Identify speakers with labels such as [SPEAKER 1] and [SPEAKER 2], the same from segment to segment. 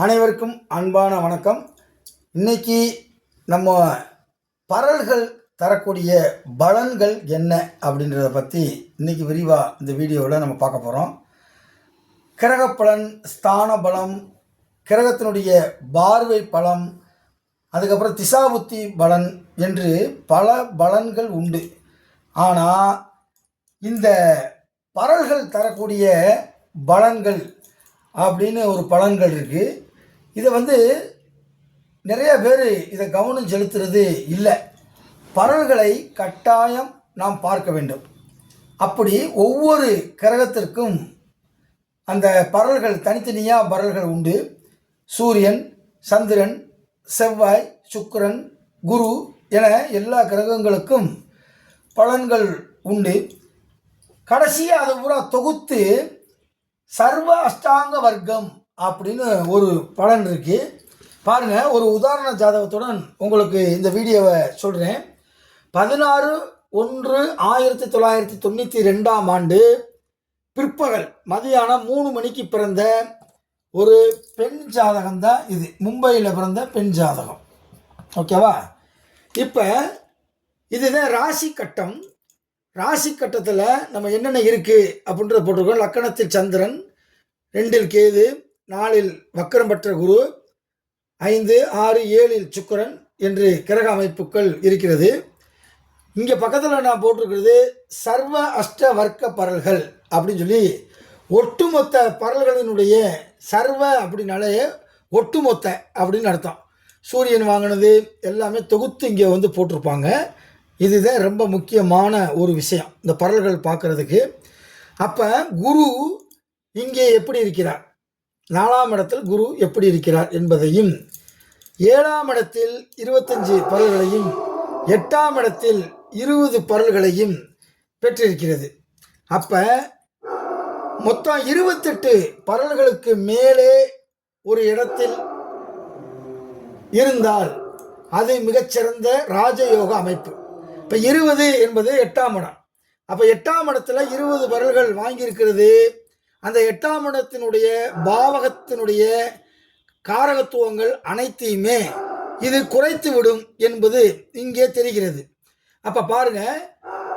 [SPEAKER 1] அனைவருக்கும் அன்பான வணக்கம். இன்னைக்கு நம்ம பரல்கள் தரக்கூடிய பலன்கள் என்ன அப்படின்றத பற்றி இன்னைக்கு விரிவாக இந்த வீடியோவில் நம்ம பார்க்க போகிறோம். கிரகப்பலன், ஸ்தான பலம், கிரகத்தினுடைய பார்வை பலம், அதுக்கப்புறம் திசாபுத்தி பலன் என்று பல பலன்கள் உண்டு. ஆனால் இந்த பரல்கள் தரக்கூடிய பலன்கள் அப்படின்னு ஒரு பலன்கள் இருக்குது. இதை நிறைய பேர் இதை கவனம் செலுத்துறது இல்லை. பரல்களை கட்டாயம் நாம் பார்க்க வேண்டும். அப்படி ஒவ்வொரு கிரகத்திற்கும் அந்த பரல்கள் தனித்தனியாக பரல்கள் உண்டு. சூரியன், சந்திரன், செவ்வாய், சுக்கிரன், குரு என எல்லா கிரகங்களுக்கும் பலன்கள் உண்டு. கடைசியாக அதை பூரா தொகுத்து சர்வ அஷ்டாங்க வர்க்கம் அப்படின்னு ஒரு பலன் இருக்குது. பாருங்கள், ஒரு உதாரண ஜாதகத்துடன் உங்களுக்கு இந்த வீடியோவை சொல்கிறேன். 16/1/1992 பிற்பகல் மதியானம் 3 மணிக்கு பிறந்த ஒரு பெண் ஜாதகம் தான் இது. மும்பையில் பிறந்த பெண் ஜாதகம். ஓகேவா? இப்போ இதுதான் ராசி கட்டம். ராசி கட்டத்தில் நம்ம என்னென்ன இருக்குது அப்படின்றத போட்டிருக்கோம். லக்கணத்தில் சந்திரன், 2இல் கேது, 4இல் வக்கரம் பெற்ற குரு, 5, 6, 7இல் சுக்கிரன் என்று கிரக அமைப்புகள் இருக்கிறது. இங்கே பக்கத்தில் நான் போட்டிருக்கிறது சர்வ அஷ்ட வர்க்க பரல்கள் அப்படின்னு சொல்லி ஒட்டுமொத்த பரல்களினுடைய சர்வ அப்படின்னாலே ஒட்டுமொத்த அப்படின்னு அர்த்தம். சூரியன் வாங்கினது எல்லாமே தொகுத்து இங்கே போட்டிருப்பாங்க. இதுதான் ரொம்ப முக்கியமான ஒரு விஷயம் இந்த பரல்கள் பார்க்குறதுக்கு. அப்போ குரு இங்கே எப்படி இருக்கிறார், 4ஆம் இடத்தில் குரு எப்படி இருக்கிறார் என்பதையும், 7ஆம் இடத்தில் 25 பரல்களையும், 8ஆம் இடத்தில் 20 பரல்களையும் பெற்றிருக்கிறது. அப்போ மொத்தம் 28 பரல்களுக்கு மேலே ஒரு இடத்தில் இருந்தால் அது மிகச்சிறந்த ராஜயோக அமைப்பு. இப்போ 20 என்பது 8ஆம் இடம். அப்போ 8ஆம் இடத்துல 20 பரல்கள் வாங்கியிருக்கிறது. அந்த 8ஆம் இடத்தினுடைய பாவகத்தினுடைய காரகத்துவங்கள் அனைத்தையுமே இது குறைத்து விடும் என்பது இங்கே தெரிகிறது. அப்போ பாருங்க,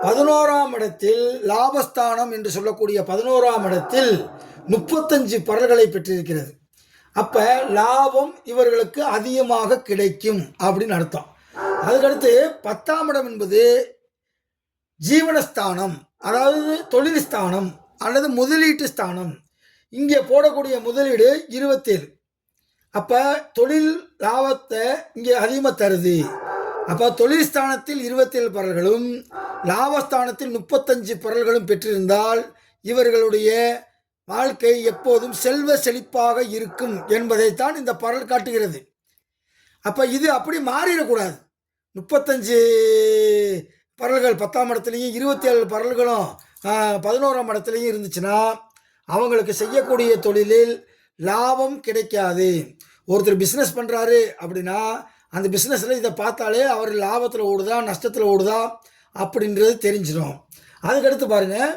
[SPEAKER 1] 11ஆம் இடத்தில் லாபஸ்தானம் என்று சொல்லக்கூடிய 11ஆம் இடத்தில் 35 பரல்களை பெற்றிருக்கிறது. அப்போ லாபம் இவர்களுக்கு அதிகமாக கிடைக்கும் அப்படின்னு அர்த்தம். அதுக்கடுத்து 10ஆம் இடம் என்பது ஜீவனஸ்தானம், அதாவது தொழில் ஸ்தானம் அல்லது முதலீட்டு ஸ்தானம். இங்கே போடக்கூடிய முதலீடு 27. அப்போ தொழில் லாபத்தை இங்கே அதிகமாக தருது. அப்போ தொழில் ஸ்தானத்தில் 27 பரல்களும் லாபஸ்தானத்தில் 35 பரல்களும் பெற்றிருந்தால் இவர்களுடைய வாழ்க்கை எப்போதும் செல்வ செழிப்பாக இருக்கும் என்பதைத்தான் இந்த பரல் காட்டுகிறது. அப்போ இது அப்படி மாறிடக்கூடாது. 35 பரல்கள் 10ஆம் இடத்துலையும் 27 பரல்களும் 11ஆம் இடத்துலையும் இருந்துச்சுன்னா அவங்களுக்கு செய்யக்கூடிய தொழிலில் லாபம் கிடைக்காது. ஒருத்தர் பிஸ்னஸ் பண்ணுறாரு அப்படின்னா அந்த பிஸ்னஸில் இதை பார்த்தாலே அவர் லாபத்தில் ஓடுதா நஷ்டத்தில் ஓடுதா அப்படின்றது தெரிஞ்சிடும். அதுக்கடுத்து பாருங்கள்,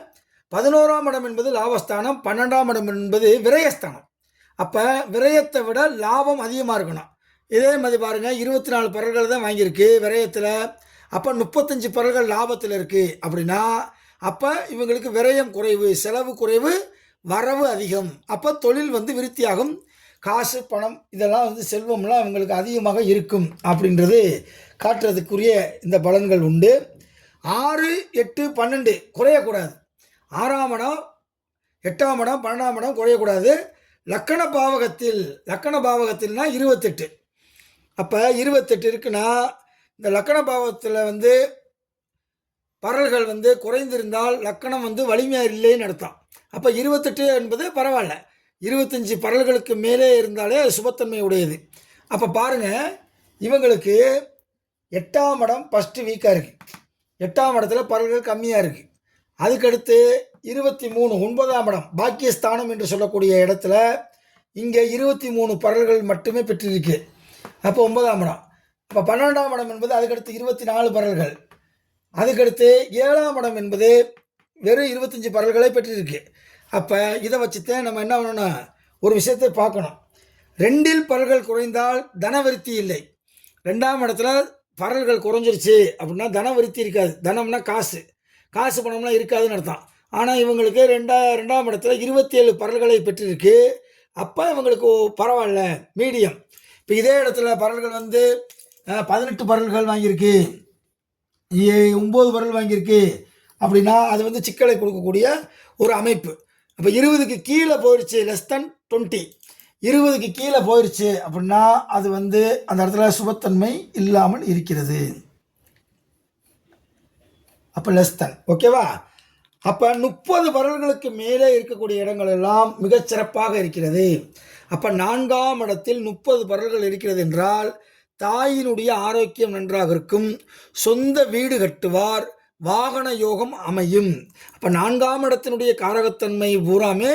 [SPEAKER 1] 11ஆம் இடம் என்பது லாபஸ்தானம், 12ஆம் இடம் என்பது விரயஸ்தானம். அப்போ விரயத்தை விட லாபம் அதிகமாக இருக்கணும். இதே மாதிரி பாருங்கள், 24 பரல்கள் தான் வாங்கியிருக்கு விரயத்தில். அப்போ 35 பரல்கள் லாபத்தில் இருக்குது அப்படின்னா அப்போ இவங்களுக்கு விரயம் குறைவு, செலவு குறைவு, வரவு அதிகம். அப்போ தொழில் விருத்தியாகும். காசு, பணம் இதெல்லாம் செல்வம்லாம் இவங்களுக்கு அதிகமாக இருக்கும் அப்படின்றது காட்டுறதுக்குரிய இந்த பலன்கள் உண்டு. 6, 8, 12 குறையக்கூடாது. 6ஆம் இடம், 8ஆம் இடம், 12ஆம் இடம் குறையக்கூடாது. லக்கண பாவகத்தில்னா 28. அப்போ 28 இருக்குன்னா இந்த லக்கண பாவத்தில் பரல்கள் குறைந்திருந்தால் லக்கணம் வலிமையாக இல்லைன்னு அர்த்தம். அப்போ 28 என்பது பரவாயில்ல. 25 பரல்களுக்கு மேலே இருந்தாலே அது சுபத்தன்மை உடையது. அப்போ பாருங்கள், இவங்களுக்கு 8ஆம் இடம் ஃபஸ்ட்டு வீக்காக இருக்குது. 8ஆம் இடத்துல பரல்கள் கம்மியாக இருக்குது. அதுக்கடுத்து 23 9ஆம் இடம் பாக்கியஸ்தானம் என்று சொல்லக்கூடிய இடத்துல இங்கே 23 பரல்கள் மட்டுமே பெற்றிருக்கு. அப்போ 9ஆம் இடம். அப்போ 12ஆம் இடம் என்பது அதுக்கடுத்து 24 பரல்கள். அதுக்கடுத்து 7ஆம் இடம் என்பது வெறும் 25 பரல்களை பெற்றிருக்கு. அப்போ இதை வச்சுதான் நம்ம என்ன பண்ணணும், ஒரு விஷயத்தை பார்க்கணும். 2இல் பரல்கள் குறைந்தால் தனவிருத்தி இல்லை. 2ஆம் இடத்துல பரல்கள் குறைஞ்சிருச்சு அப்படின்னா தனவிருத்தி இருக்காது. தனம்னா காசு, காசு பணம்லாம் இருக்காதுன்னு அர்த்தம். ஆனால் இவங்களுக்கு 2ஆம் இடத்துல 27 பரல்களை பெற்றிருக்கு. அப்போ இவங்களுக்கு பரவாயில்ல, மீடியம். இப்போ இதே இடத்துல பரல்கள் வந்து 18 பரல்கள் வாங்கியிருக்கு, 9 பரல் வாங்கியிருக்கு அப்படின்னா அது வந்து சிக்கலை கொடுக்கக்கூடிய ஒரு அமைப்பு. அப்போ 20க்கு கீழே போயிடுச்சு, லெஸ் தென் 20, 20க்கு கீழே போயிடுச்சு அப்படின்னா அது வந்து அந்த இடத்துல சுபத்தன்மை இல்லாமல் இருக்கிறது. அப்போ லெஸ் தென், ஓகேவா? அப்போ 30 பரல்களுக்கு மேலே இருக்கக்கூடிய இடங்கள் எல்லாம் மிகச்சிறப்பாக இருக்கிறது. அப்போ 4ஆம் இடத்தில் 30 பரல்கள் இருக்கிறது என்றால் தாயினுடைய ஆரோக்கியம் நன்றாக இருக்கும், சொந்த வீடு கட்டுவார், வாகன யோகம் அமையும். அப்போ 4ஆம் இடத்தினுடைய காரகத்தன்மை பூராமே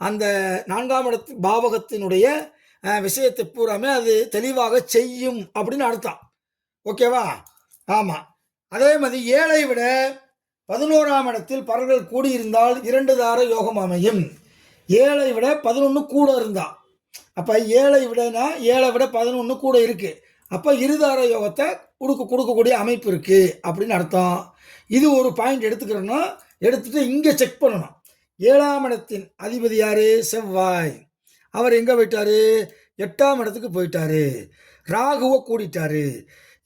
[SPEAKER 1] அந்த 4ஆம் இடத்து பாவகத்தினுடைய விஷயத்தை பூராமே அது தெளிவாக செய்யும் அப்படின்னு அர்த்தம், ஓகேவா? ஆமாம். அதே மாதிரி 7ஐ விட 11ஆம் இடத்தில் பரல்கள் கூடியிருந்தால் 2 தார யோகம் அமையும். 7ஐ விட 11 கூட இருந்தால், அப்போ 7ஐ விடனா 7ஐ விட 11 கூட இருக்குது, அப்போ இருதார யோகத்தை கொடுக்கக்கூடிய அமைப்பு இருக்குது அப்படின்னு அர்த்தம். இது ஒரு பாயிண்ட் எடுத்துக்கிறோன்னா எடுத்துகிட்டு இங்கே செக் பண்ணணும். 7ஆம் இடத்தின் அதிபதி யார்? செவ்வாய். அவர் எங்கே போயிட்டார்? 8ஆம் இடத்துக்கு போயிட்டார், ராகுவை கூடிட்டார்.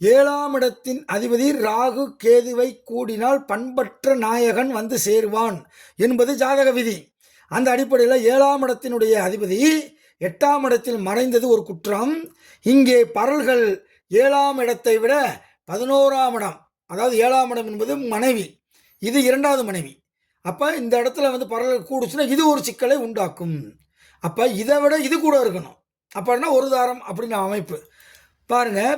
[SPEAKER 1] 7ஆம் இடத்தின் அதிபதி ராகு கேதுவை கூடினால் பண்பற்ற நாயகன் வந்து சேருவான் என்பது ஜாதக விதி. அந்த அடிப்படையில் 7ஆம் இடத்தினுடைய அதிபதி 8ஆம் இடத்தில் மறைந்தது ஒரு குற்றம். இங்கே பரல்கள் 7ஆம் இடத்தை விட 11ஆம் இடம், அதாவது 7ஆம் இடம் என்பது மனைவி, இது 2வது மனைவி. அப்போ இந்த இடத்துல வந்து பரல்கள் கூடுச்சுன்னா இது ஒரு சிக்கலை உண்டாக்கும். அப்போ இதை விட இது கூட இருக்கணும், அப்படின்னா ஒரு தாரம் அப்படின்னு அமைப்பு. பாருங்கள்,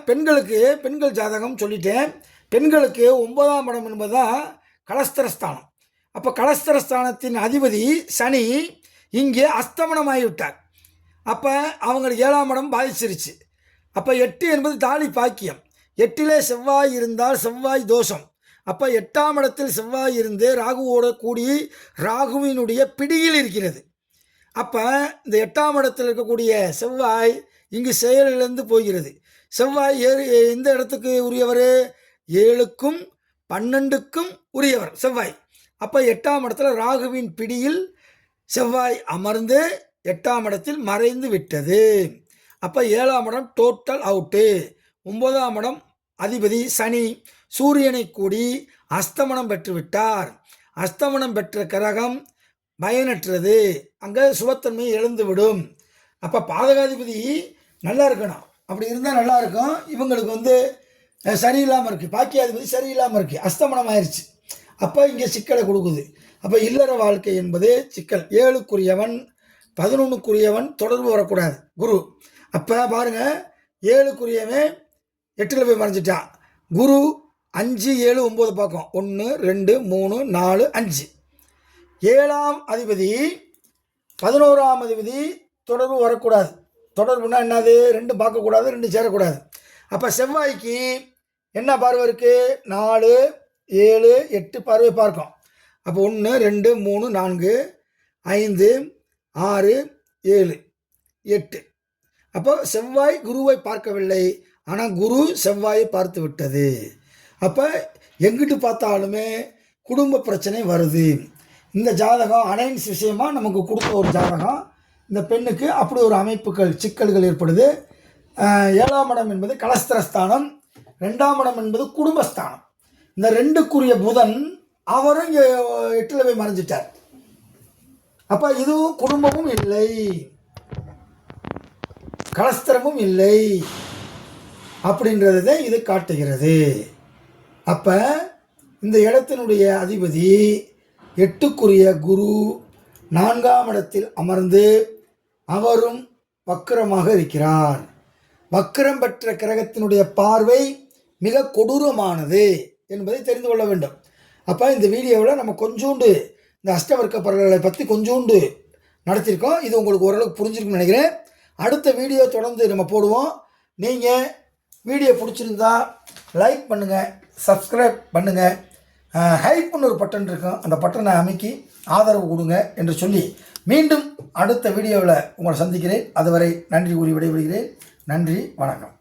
[SPEAKER 1] பெண்கள் ஜாதகம் சொல்லிட்டேன். பெண்களுக்கு 9ஆம் இடம் என்பது தான் கலஸ்தரஸ்தானம். அப்போ கலஸ்தரஸ்தானத்தின் அதிபதி சனி இங்கே அஸ்தமனமாகிவிட்டார். அப்போ அவங்களுக்கு 7ஆம் இடம் பாதிச்சிருச்சு. அப்போ 8 என்பது தாலி பாக்கியம். 8லே செவ்வாய் இருந்தால் செவ்வாய் தோஷம். அப்போ 8ஆம் இடத்தில் செவ்வாய் இருந்து ராகுவோட கூடி ராகுவினுடைய பிடியில் இருக்கிறது. அப்போ இந்த 8ஆம் இடத்தில் இருக்கக்கூடிய செவ்வாய் இங்கு செயலிழந்து போகிறது. செவ்வாய் எந்த இடத்துக்கு உரியவர்? 7க்கும் 12க்கும் உரியவர் செவ்வாய். அப்போ 8ஆம் இடத்துல ராகுவின் பிடியில் செவ்வாய் அமர்ந்து 8ஆம் இடத்தில் மறைந்து விட்டது. அப்போ 7ஆம் இடம் டோட்டல் அவுட்டு. 9ஆம் இடம் அதிபதி சனி சூரியனை கூடி அஸ்தமனம் பெற்று விட்டார். அஸ்தமனம் பெற்ற கிரகம் பயனற்றது, அங்கே சுபத்தன்மை இழந்துவிடும். அப்போ பாதகாதிபதி நல்லா இருக்கணும், அப்படி இருந்தால் நல்லா இருக்கும். இவங்களுக்கு வந்து சரியில்லாமல் இருக்குது, பாக்கியாதிபதி சரியில்லாமல் இருக்குது, அஸ்தமனம் ஆயிடுச்சு. அப்போ இங்கே சிக்கலை கொடுக்குது. அப்போ இல்லற வாழ்க்கை என்பது சிக்கல். 7க்குரியவன் 11க்குரியவன் தொடர்பு வரக்கூடாது, குரு. அப்போ பாருங்கள், 7க்குரியவன் 8ல் போய் மறைஞ்சிட்டான். குரு 5, 7, 9 பார்க்கும். 1, 2, 3, 4, 5. 7ஆம் அதிபதி 11ஆம் அதிபதி தொடர்பு வரக்கூடாது. தொடர்புனா என்னது? 2 பார்க்கக்கூடாது, 2 சேரக்கூடாது. அப்போ செவ்வாய்க்கு என்ன பார்வை இருக்குது? 4, 7, 8 பார்வை பார்க்கும். அப்போ 1, 2, 3, 4, 5, 6, 7, 8. அப்போ செவ்வாய் குருவை பார்க்கவில்லை, ஆனால் குரு செவ்வாயை பார்த்து விட்டது. அப்போ எங்கிட்டு பார்த்தாலுமே குடும்ப பிரச்சனை வருது. இந்த ஜாதகம் அலைன்ஸ் விஷயமாக நமக்கு கொடுத்த ஒரு ஜாதகம். இந்த பெண்ணுக்கு அப்படி ஒரு அமைப்புகள் சிக்கல்கள் ஏற்படுது. 7ஆம் இடம் என்பது கலஸ்திரஸ்தானம், 2ஆம் இடம் என்பது குடும்பஸ்தானம். இந்த 2க்குரிய புதன் அவரும் இங்கே 8ல் போய் மறைஞ்சிட்டார். அப்போ இதுவும் குடும்பமும் இல்லை, கலஸ்திரமும் இல்லை அப்படின்றத இது காட்டுகிறது. அப்போ இந்த இடத்தினுடைய அதிபதி 8க்குரிய குரு 4ஆம் இடத்தில் அமர்ந்து அவரும் வக்கிரமாக இருக்கிறார். வக்கிரம் பெற்ற கிரகத்தினுடைய பார்வை மிக கொடூரமானது என்பதை தெரிந்து கொள்ள வேண்டும். அப்போ இந்த வீடியோவில் நம்ம கொஞ்சோண்டு இந்த அஷ்டவர்க்க பரல்களை பற்றி கொஞ்சோண்டு நடத்தியிருக்கோம். இது உங்களுக்கு ஓரளவுக்கு புரிஞ்சிருக்குன்னு நினைக்கிறேன். அடுத்த வீடியோ தொடர்ந்து நம்ம போடுவோம். நீங்கள் வீடியோ பிடிச்சிருந்தா லைக் பண்ணுங்கள், சப்ஸ்கிரைப் பண்ணுங்கள், ஹைப்னு ஒரு பட்டன் இருக்கும், அந்த பட்டனை அமைக்கி ஆதரவு கொடுங்க என்று சொல்லி மீண்டும் அடுத்த வீடியோவில் உங்களை சந்திக்கிறேன். அதுவரை நன்றி கூறி விடைபெறுகிறேன். நன்றி, வணக்கம்.